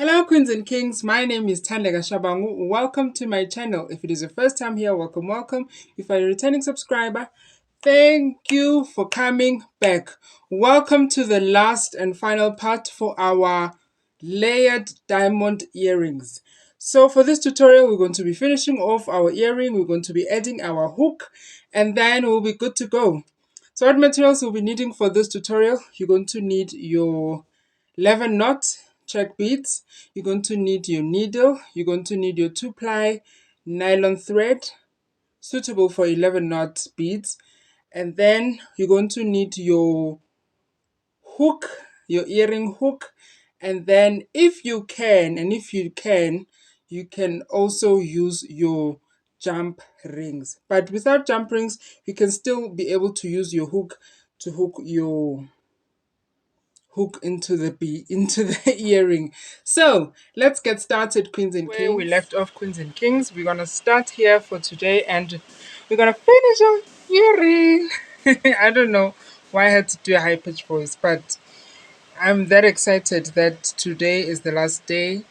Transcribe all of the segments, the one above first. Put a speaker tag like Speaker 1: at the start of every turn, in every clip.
Speaker 1: Hello Queens and Kings, my name is Thandeka Shabangu. Welcome to my channel. If it is your first time here, welcome. If you're a returning subscriber, thank you for coming back. Welcome to the last and final part for our layered diamond earrings. So for this tutorial, we're going to be finishing off our earring, we're going to be adding our hook, and then we'll be good to go. So what materials we'll be needing for this tutorial? You're going to need your 11 knot check beads, you're going to need your needle, you're going to need your 2-ply nylon thread suitable for 11 knot beads, and then you're going to need your hook, your earring hook, and then if you can, you can also use your jump rings. But without jump rings, you can still be able to use your hook to hook your hook into the earring. So let's get started, Queens and Kings. Where we left off, Queens and Kings, we're gonna start here for today, and we're gonna finish our earring. I don't know why I had to do a high pitched voice, but I'm that excited that today is the last day,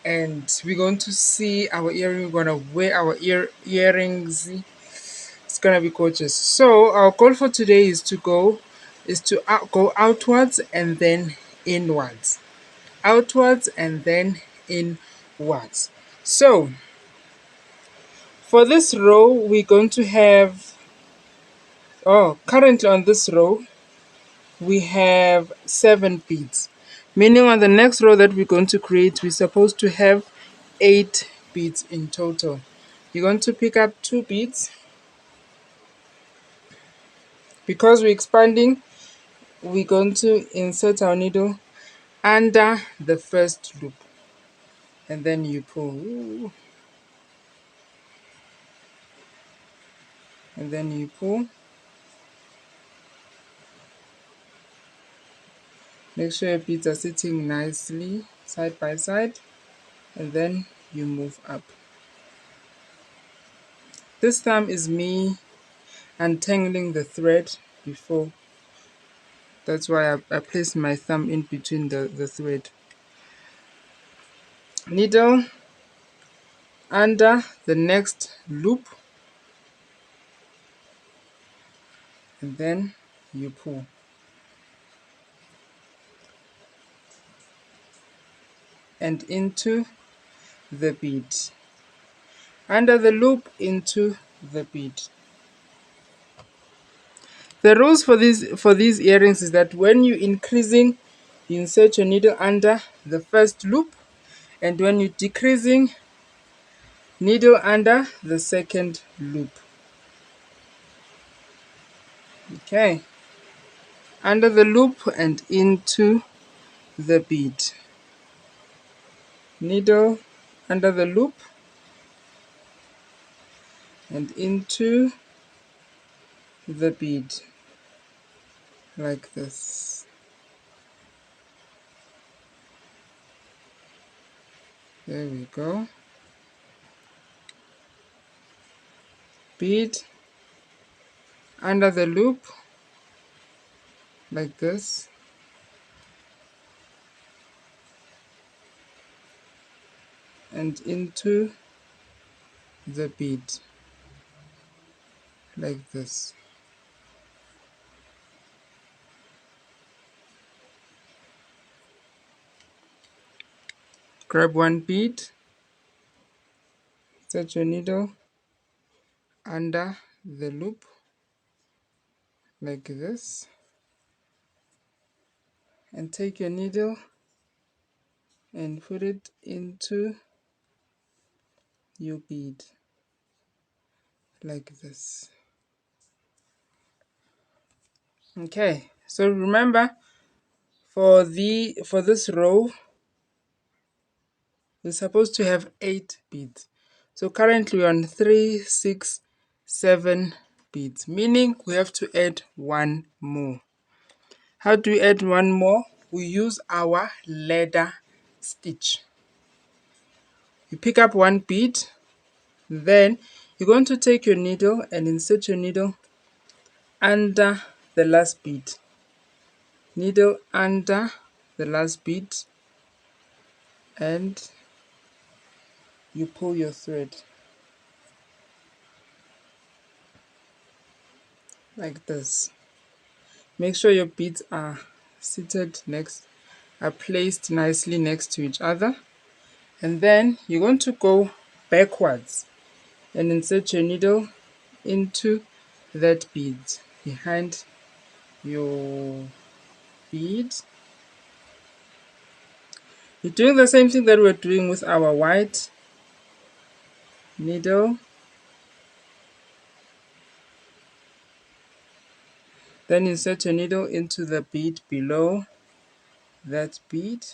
Speaker 1: and we're going to see our earring. We're gonna wear our earrings. It's gonna be gorgeous. So our goal for today is to go go outwards and then inwards, outwards and then inwards. So for this row we're going to have, currently on this row we have 7 beads, meaning on the next row that we're going to create we're supposed to have 8 beads in total. You're going to pick up 2 beads. Because we're expanding, we're going to insert our needle under the first loop, and then you pull, and then you pull. Make sure your beads are sitting nicely side by side, and then you move up. This time is me untangling the thread before. That's why I place my thumb in between the thread. Needle under the next loop, and then you pull. And into the bead. Under the loop, into the bead. The rules for these earrings is that when you're increasing, you insert your needle under the first loop, and when you're decreasing, needle under the second loop. Okay, under the loop and into the bead. Needle under the loop and into the bead, like this. There we go. Bead under the loop, like this. And into the bead, like this. Grab one bead, set your needle under the loop, like this, and take your needle and put it into your bead, like this. Okay, so remember, for this row we're supposed to have 8 beads. So currently we're on 3, 6, 7 beads, meaning we have to add 1 more. How do we add 1 more? We use our ladder stitch. You pick up 1 bead, then you're going to take your needle and insert your needle under the last bead. Needle under the last bead, and you pull your thread like this. Make sure your beads are placed nicely next to each other, and then you're going to go backwards and insert your needle into that bead behind your bead. You're doing the same thing that we're doing with our white needle. Then insert your needle into the bead below that bead,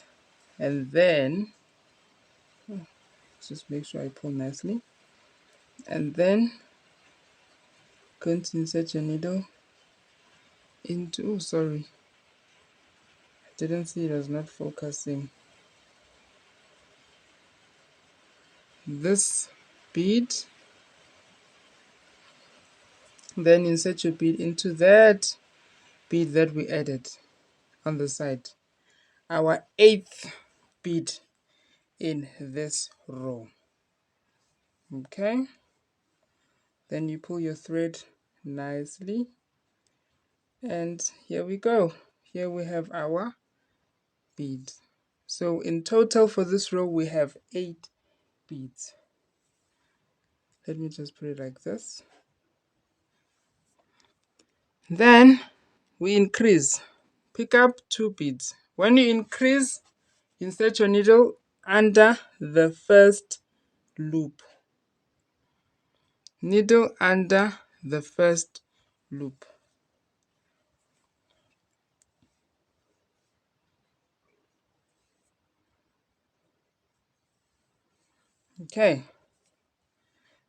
Speaker 1: and then just make sure I pull nicely, and then going to insert your needle into, oh sorry, I didn't see, it was not focusing, this bead. Then insert your bead into that bead that we added on the side, our 8th bead in this row. Okay, then you pull your thread nicely, and here we go. Here we have our bead. So in total for this row we have 8 beads. Let me just put it like this. Then we increase. Pick up 2 beads. When you increase, insert your needle under the first loop. Needle under the first loop. Okay,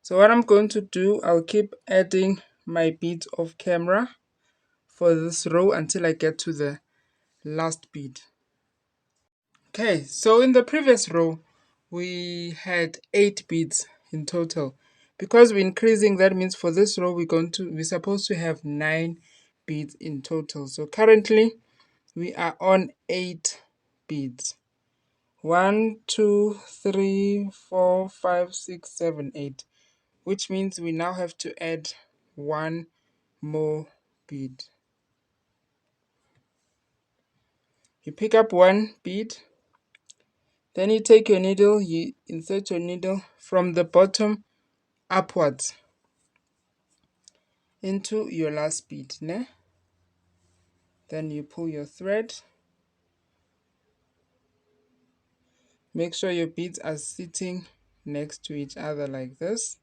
Speaker 1: so what I'm going to do, I'll keep adding my beads off camera for this row until I get to the last bead. Okay, so in the previous row we had 8 beads in total. Because we're increasing, that means for this row we're supposed to have 9 beads in total. So currently we are on 8 beads. 1 2 3 4 5 6 7 8, which means we now have to add 1 more bead. You pick up 1 bead, then you take your needle, you insert your needle from the bottom upwards into your last bead, né? Then you pull your thread. Make sure your beads are sitting next to each other like this.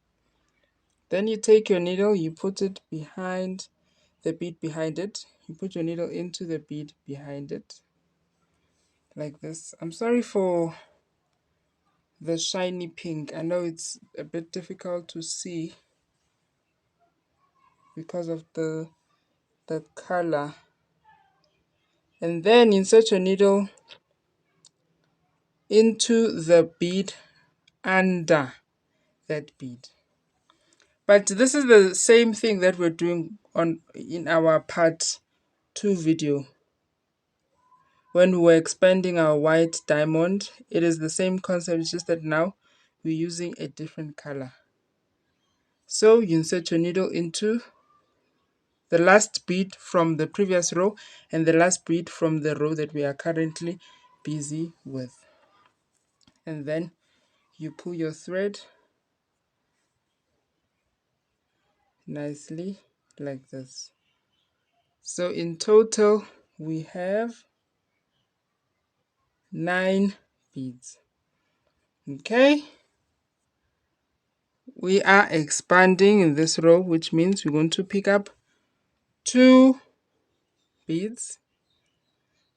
Speaker 1: Then you take your needle, you put it behind the bead behind it. You put your needle into the bead behind it like this. I'm sorry for the shiny pink. I know it's a bit difficult to see because of the color. And then insert your needle into the bead under that bead. But this is the same thing that we're doing in our part 2 video. When we were expanding our white diamond, it is the same concept, it's just that now we're using a different color. So you insert your needle into the last bead from the previous row and the last bead from the row that we are currently busy with. And then you pull your thread nicely like this. So in total we have 9 beads. Okay, we are expanding in this row, which means we're going to pick up 2 beads,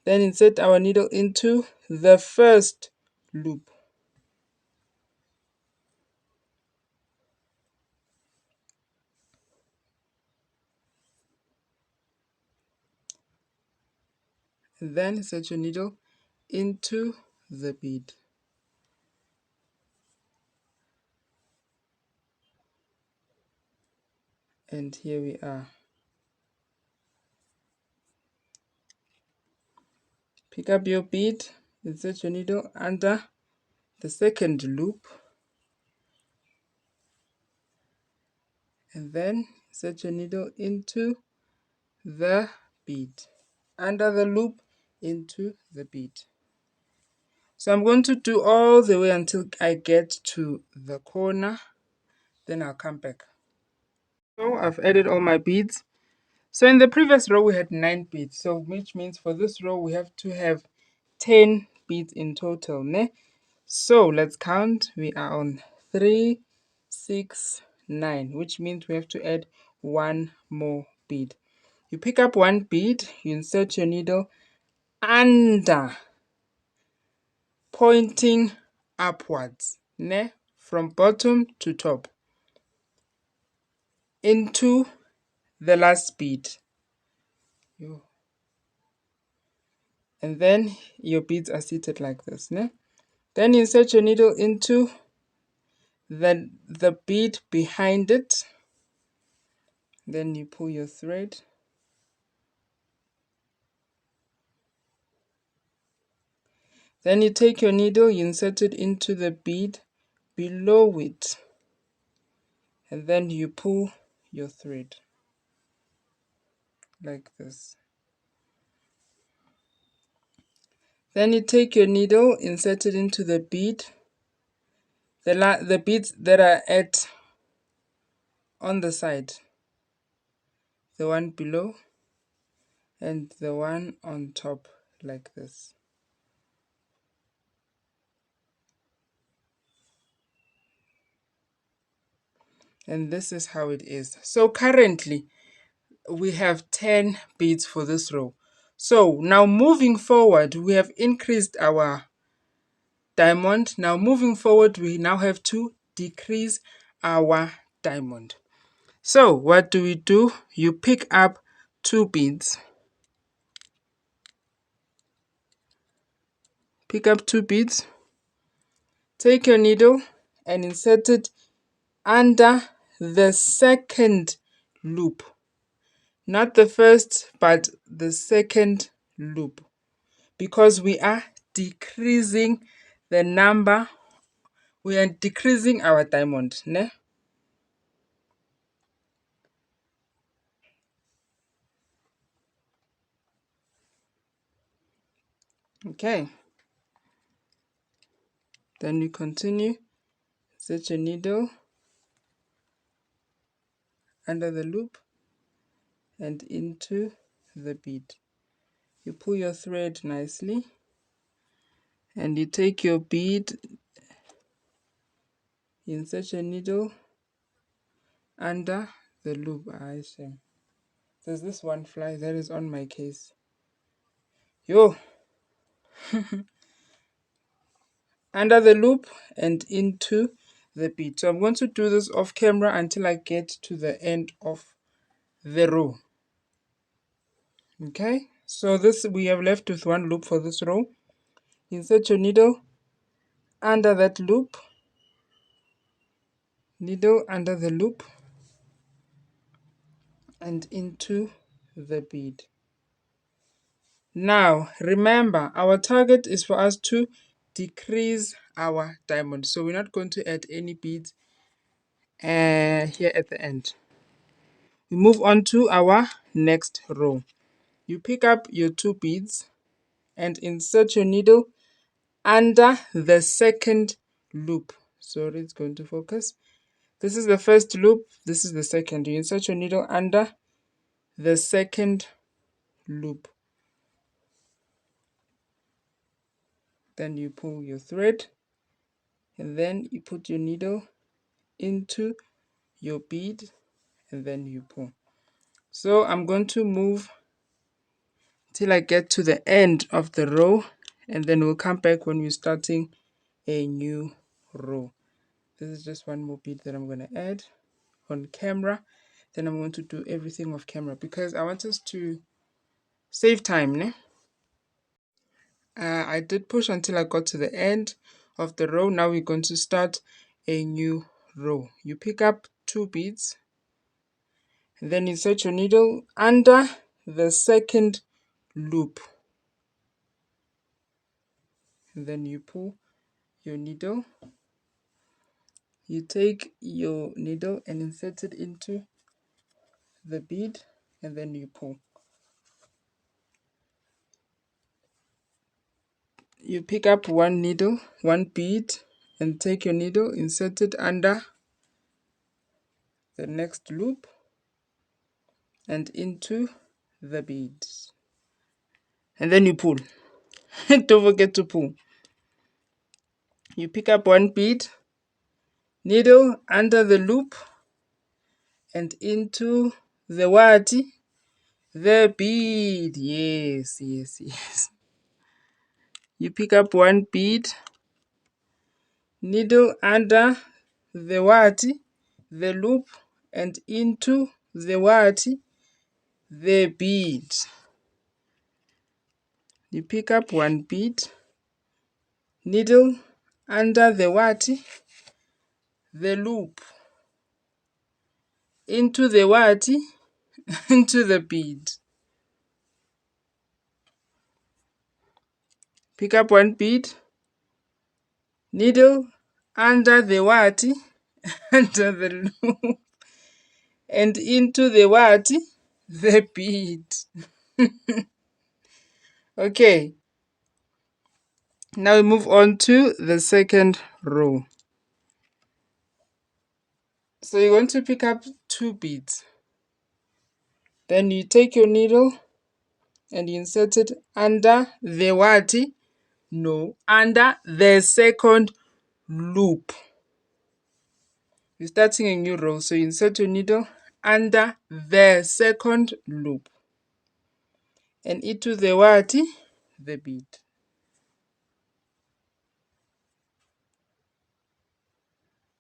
Speaker 1: then insert our needle into the first loop. And then insert your needle into the bead. And here we are. Pick up your bead, insert your needle under the second loop, and then insert your needle into the bead, under the loop, into the bead. So I'm going to do all the way until I get to the corner, then I'll come back. So I've added all my beads. So in the previous row we had 9 beads, so which means for this row we have to have 10 beads in total, ne? So let's count. We are on 3, 6, 9, which means we have to add 1 more bead. You pick up 1 bead, you insert your needle under, pointing upwards, ne? From bottom to top, into the last bead. And then your beads are seated like this, ne? Then insert your needle into the bead behind it. Then you pull your thread. Then you take your needle, you insert it into the bead below it. And then you pull your thread like this. Then you take your needle, insert it into the bead. The beads that are on the side. The one below and the one on top, like this. And this is how it is. So currently we have 10 beads for this row. So now moving forward, we have increased our diamond. Now moving forward, we now have to decrease our diamond. So what do? You pick up 2 beads. Pick up 2 beads. Take your needle and insert it under the second loop. Not the first, but the second loop. Because we are decreasing the number, we are decreasing our diamond, ne? Okay. Then you continue, set your needle under the loop and into the bead. You pull your thread nicely and you take your bead, you insert your needle under the loop. There's this one fly that is on my case. Yo! Under the loop and into the bead. So I'm going to do this off camera until I get to the end of the row. Okay, so this we have left with 1 loop for this row. Insert your needle under that loop, needle under the loop and into the bead. Now remember, our target is for us to decrease our diamond, so we're not going to add any beads here at the end. We move on to our next row. You pick up your 2 beads and insert your needle under the second loop. Sorry, it's going to focus. This is the first loop, this is the second. You insert your needle under the second loop. Then you pull your thread and then you put your needle into your bead and then you pull. So I'm going to move till I get to the end of the row and then we'll come back when we're starting a new row. This is just 1 more bead that I'm going to add on camera. Then I'm going to do everything off camera because I want us to save time, ne? I did push until I got to the end of the row. Now we're going to start a new row. You pick up 2 beads and then insert your needle under the second loop and then you pull your needle. You take your needle and insert it into the bead, and then you pull. You pick up one needle, one bead, and take your needle, insert it under the next loop and into the bead. And then you pull. Don't forget to pull. You pick up one bead, needle under the loop and into the what? The bead. Yes, yes, yes. You pick up one bead, needle under the what? The loop and into the what? The bead. You pick up one bead, needle under the what? The loop into the what? Into the bead. Pick up one bead, needle under the what? Under the loop and into the what? The bead. Okay, now we move on to the second row. So you're going to pick up two beads. Then you take your needle and you insert it under the what? No, under the second loop. You're starting a new row, so you insert your needle under the second loop and into the what? The bead.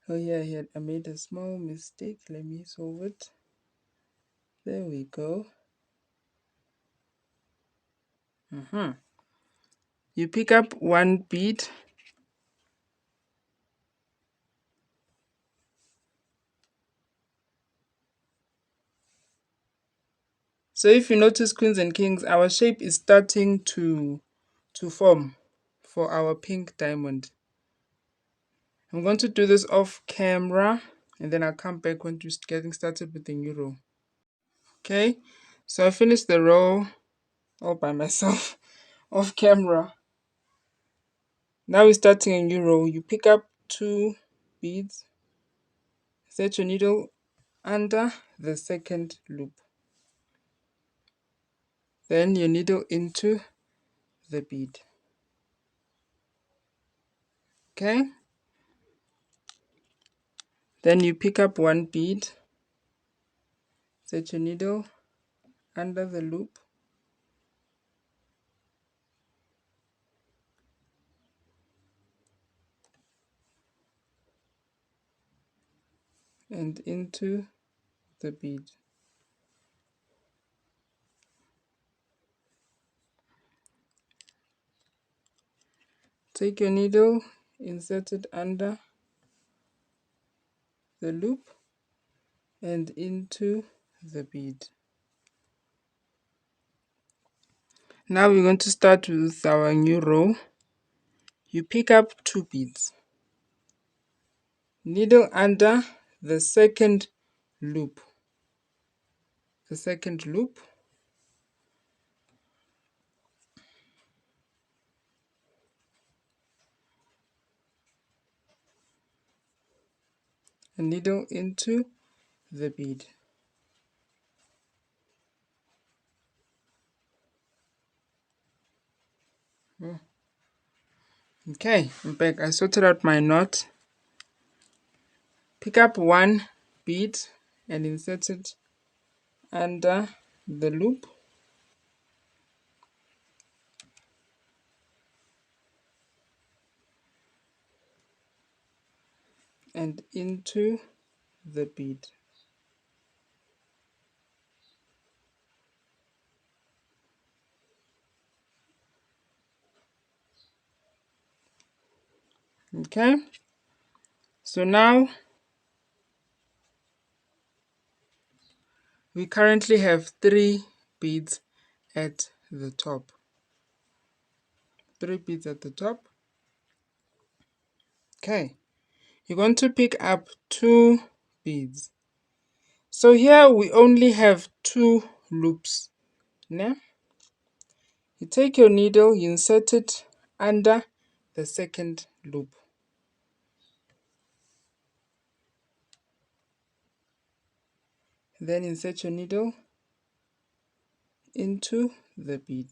Speaker 1: Oh yeah, I made a small mistake. Let me solve it. There we go. You pick up one bead, so if you notice, queens and kings, our shape is starting to form for our pink diamond. I'm going to do this off camera and then I'll come back when you're getting started with the new row. Okay, so I finished the row all by myself off camera. Now we're starting a new row. You pick up two beads, set your needle under the second loop, then your needle into the bead. Okay, then you pick up one bead, set your needle under the loop and into the bead. Take your needle, insert it under the loop and into the bead. Now we're going to start with our new row. You pick up two beads, needle under the second loop, a needle into the bead. Okay, I'm back. I sorted out my knot. Pick up one bead and insert it under the loop and into the bead. Okay, so now we currently have three beads at the top. 3 beads at the top. Okay, you're going to pick up 2 beads. So here we only have 2 loops. Ne? You take your needle, you insert it under the second loop. Then insert your needle into the bead.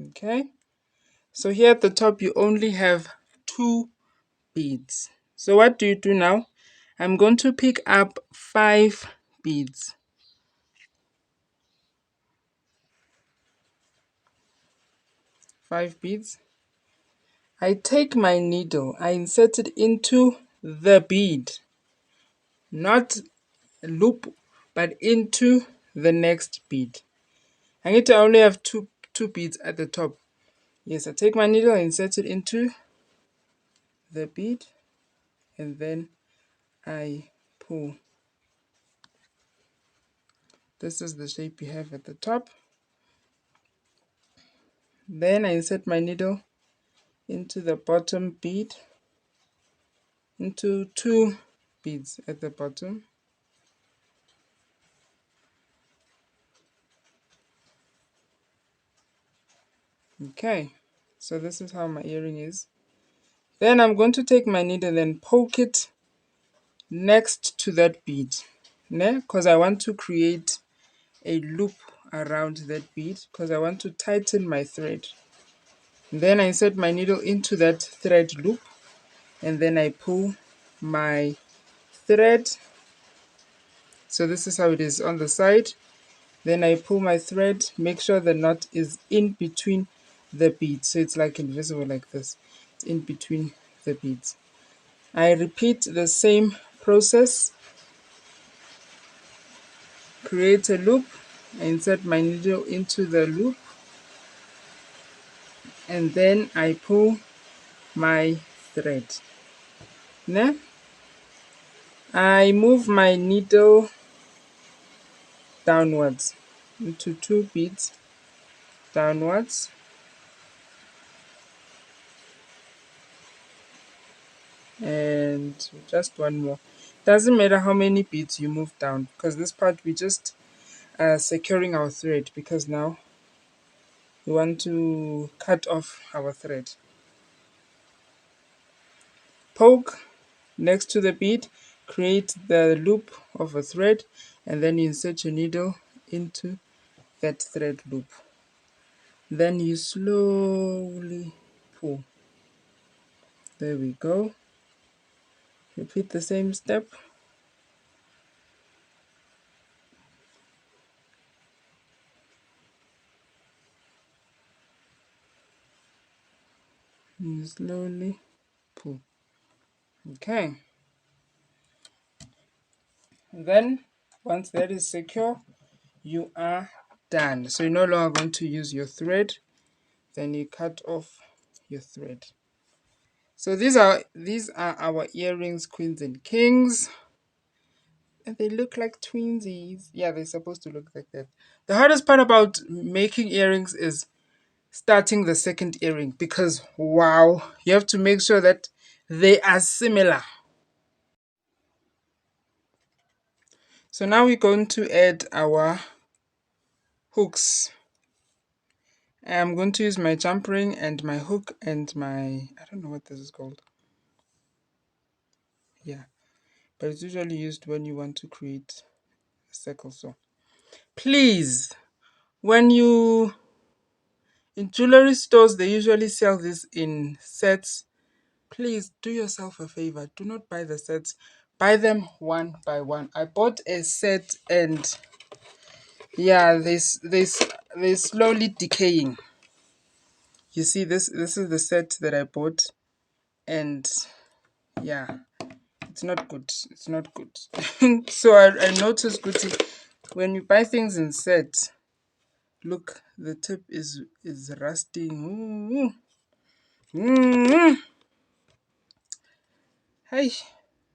Speaker 1: Okay, so here at the top you only have 2 beads. So what do you do now? I'm going to pick up 5 beads. 5 beads. I take my needle, I insert it into the bead, not loop, but into the next bead. I need to only have two beads at the top. Yes, I take my needle, I insert it into the bead, and then I pull. This is the shape you have at the top. Then I insert my needle into the bottom bead, into 2 beads at the bottom. Okay, so this is how my earring is. Then I'm going to take my needle and poke it next to that bead, because I want to create a loop around that bead, because I want to tighten my thread. Then I insert my needle into that thread loop, and then I pull my thread. So this is how it is on the side. Then I pull my thread, make sure the knot is in between the beads, so it's like invisible like this. It's in between the beads. I repeat the same process. Create a loop, I insert my needle into the loop, and then I pull my thread. Then I move my needle downwards into 2 beads downwards, and just one more. Doesn't matter how many beads you move down, because this part we just securing our thread, because now we want to cut off our thread. Poke next to the bead, create the loop of a thread, and then you insert your needle into that thread loop. Then you slowly pull. There we go. Repeat the same step. And you slowly pull. Okay. Then once that is secure, you are done. So you're no longer going to use your thread. Then you cut off your thread. So these are our earrings, queens and kings. And they look like twinsies. Yeah, they're supposed to look like that. The hardest part about making earrings is starting the second earring, because wow, you have to make sure that they are similar. So now we're going to add our hooks. I'm going to use my jump ring and my hook and my, I don't know what this is called. Yeah, but it's usually used when you want to create a circle. So please, when you in jewelry stores, they usually sell this in sets. Please do yourself a favor. Do not buy the sets. Buy them one by one. I bought a set, and yeah, they slowly decaying. You see, this is the set that I bought, and yeah, it's not good. It's not good. So I noticed, Guti, when you buy things in sets, look, the tip is rusting. Hey,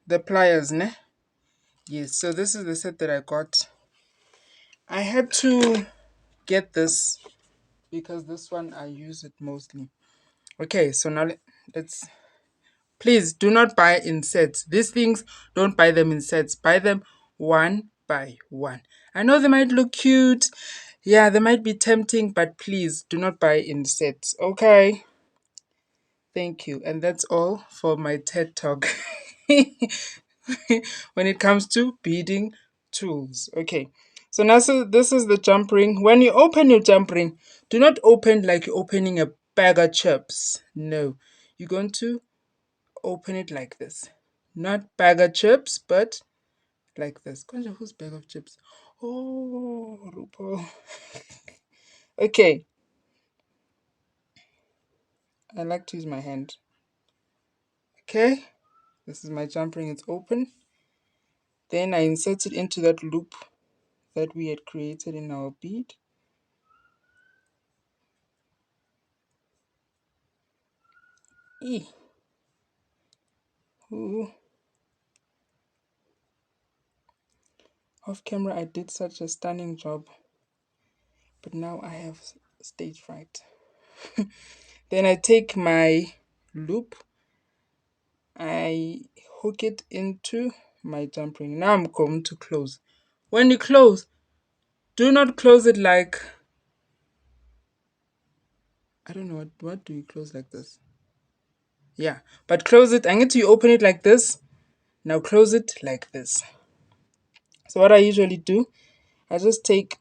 Speaker 1: the pliers, ne? Yes, so this is the set that I got. I had to get this because this one I use it mostly. Okay, so now let's, please do not buy in sets. These things, don't buy them in sets. Buy them one by one. I know they might look cute. Yeah, they might be tempting, but please do not buy in sets. Okay? Thank you. And that's all for my TED Talk when it comes to beading tools. Okay. So now, so this is the jump ring. When you open your jump ring, do not open like you're opening a bag of chips. No. You're going to open it like this. Not bag of chips, but like this. Konja, whose bag of chips? Oh, Rupo. Okay. I like to use my hand. Okay. This is my jump ring. It's open. Then I insert it into that loop that we had created in our bead. Ooh. Off camera, I did such a stunning job, but now I have stage fright. Then I take my loop, I hook it into my jump ring. Now I'm going to close. When you close, do not close it like, I don't know, what do you close like this? Yeah, but close it. I need to open it like this. Now close it like this. So what I usually do, I just take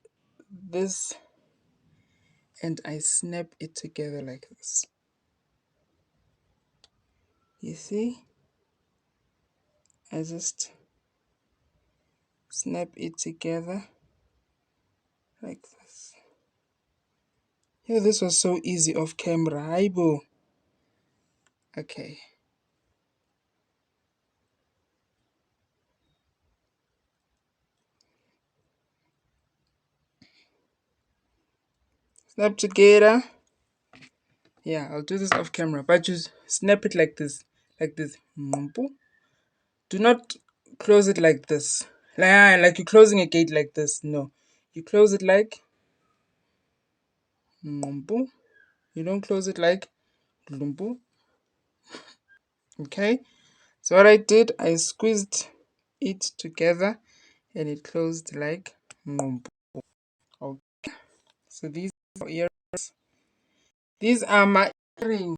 Speaker 1: this and I snap it together like this. You see? I just snap it together like this. Yeah, this was so easy off camera. Aibo. Okay. Snap together. Yeah, I'll do this off camera, but just snap it like this. Like this. Do not close it like this. Like you're closing a gate like this. No. You close it like you don't close it like lumbu. Okay. So what I did, I squeezed it together and it closed like ngumbu. Okay. So these are my earrings.